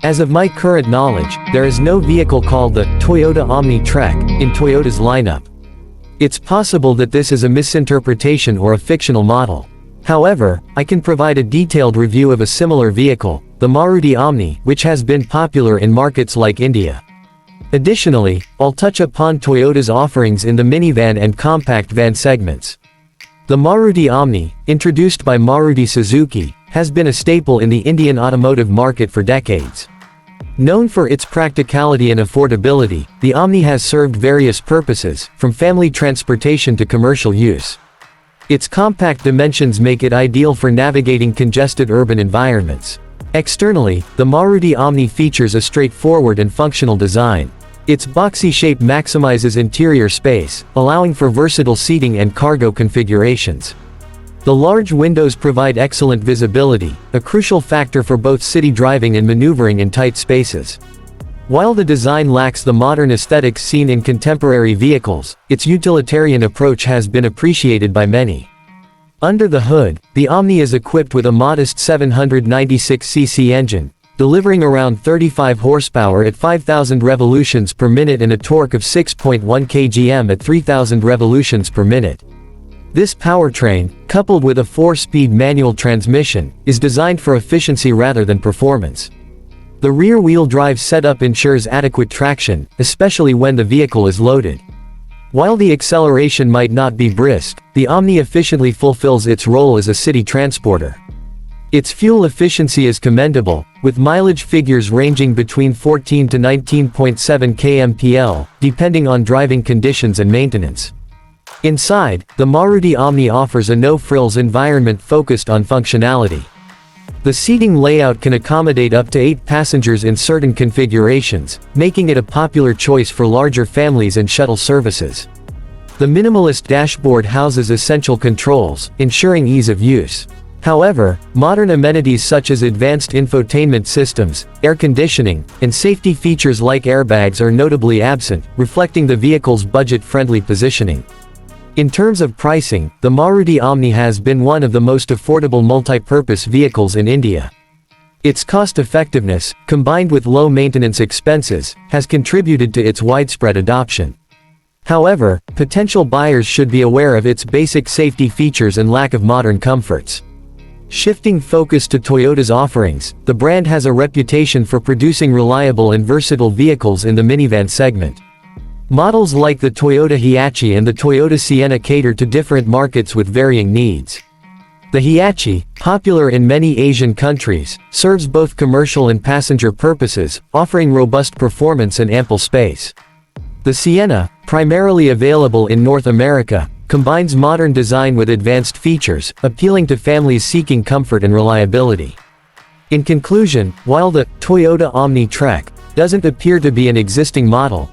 As of my current knowledge, there is no vehicle called the Toyota OmniTrek in Toyota's lineup. It's possible that this is a misinterpretation or a fictional model. However, I can provide a detailed review of a similar vehicle, the Maruti Omni, which has been popular in markets like India. Additionally, I'll touch upon Toyota's offerings in the minivan and compact van segments. The Maruti Omni, introduced by Maruti Suzuki, has been a staple in the Indian automotive market for decades. Known for its practicality and affordability, the Omni has served various purposes, from family transportation to commercial use. Its compact dimensions make it ideal for navigating congested urban environments. Externally, the Maruti Omni features a straightforward and functional design. Its boxy shape maximizes interior space, allowing for versatile seating and cargo configurations. The large windows provide excellent visibility, a crucial factor for both city driving and maneuvering in tight spaces. While the design lacks the modern aesthetics seen in contemporary vehicles, its utilitarian approach has been appreciated by many. Under the hood, the Omni is equipped with a modest 796cc engine, delivering around 35 horsepower at 5,000 revolutions per minute and a torque of 6.1 kgm at 3,000 revolutions per minute. This powertrain, coupled with a 4-speed manual transmission, is designed for efficiency rather than performance. The rear-wheel drive setup ensures adequate traction, especially when the vehicle is loaded. While the acceleration might not be brisk, the Omni efficiently fulfills its role as a city transporter. Its fuel efficiency is commendable, with mileage figures ranging between 14 to 19.7 kmpl, depending on driving conditions and maintenance. Inside, the Maruti Omni offers a no-frills environment focused on functionality. The seating layout can accommodate up to 8 passengers in certain configurations, making it a popular choice for larger families and shuttle services. The minimalist dashboard houses essential controls, ensuring ease of use. However, modern amenities such as advanced infotainment systems, air conditioning, and safety features like airbags are notably absent, reflecting the vehicle's budget-friendly positioning. In terms of pricing, the Maruti Omni has been one of the most affordable multi-purpose vehicles in India. Its cost-effectiveness, combined with low maintenance expenses, has contributed to its widespread adoption. However, potential buyers should be aware of its basic safety features and lack of modern comforts. Shifting focus to Toyota's offerings, the brand has a reputation for producing reliable and versatile vehicles in the minivan segment. Models like the Toyota Hiace and the Toyota Sienna cater to different markets with varying needs. The Hiace, popular in many Asian countries, serves both commercial and passenger purposes, offering robust performance and ample space. The Sienna, primarily available in North America, combines modern design with advanced features, appealing to families seeking comfort and reliability. In conclusion, while the Toyota OmniTrek doesn't appear to be an existing model,